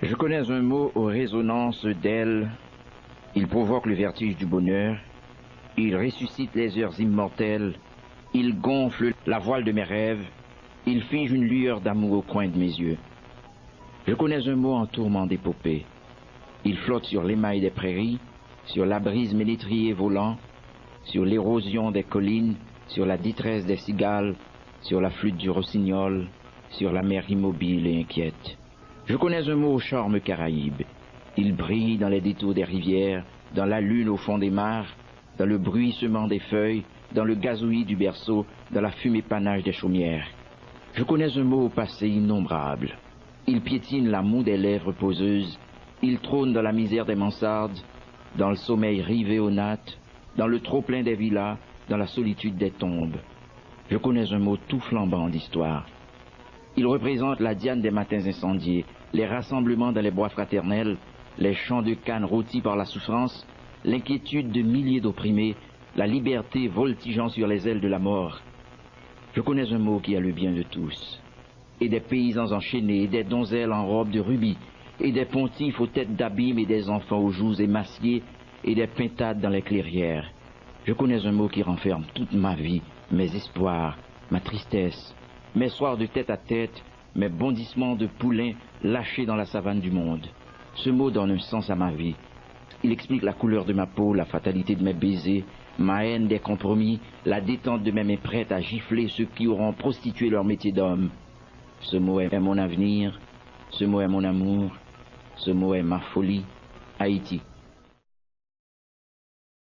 Je connais un mot aux résonances d'ailes. Il provoque le vertige du bonheur. Il ressuscite les heures immortelles. Il gonfle la voile de mes rêves. Il fige une lueur d'amour au coin de mes yeux. Je connais un mot en tourment d'épopée. Il flotte sur l'émail des prairies, sur la brise ménétrier volant, sur l'érosion des collines, sur la détresse des cigales, sur la flûte du rossignol, sur la mer immobile et inquiète. Je connais un mot au charme caraïbe. Il brille dans les détours des rivières, dans la lune au fond des mares, dans le bruissement des feuilles, dans le gazouillis du berceau, dans la fumée panache des chaumières. Je connais un mot au passé innombrable. Il piétine la moue des lèvres poseuses. Il trône dans la misère des mansardes, dans le sommeil rivé aux nattes, dans le trop-plein des villas, dans la solitude des tombes. Je connais un mot tout flambant d'histoire. Il représente la Diane des matins incendiés, les rassemblements dans les bois fraternels, les champs de canne rôtis par la souffrance, l'inquiétude de milliers d'opprimés, la liberté voltigeant sur les ailes de la mort. Je connais un mot qui a le bien de tous, et des paysans enchaînés, et des donzelles en robes de rubis, et des pontifes aux têtes d'abîme, et des enfants aux joues émaciées, et des pintades dans les clairières. Je connais un mot qui renferme toute ma vie, mes espoirs, ma tristesse, mes soirs de tête à tête, mes bondissements de poulains lâchés dans la savane du monde. Ce mot donne un sens à ma vie. Il explique la couleur de ma peau, la fatalité de mes baisers, ma haine des compromis, la détente de mes mains prêtes à gifler ceux qui auront prostitué leur métier d'homme. Ce mot est mon avenir, ce mot est mon amour, ce mot est ma folie. Haïti.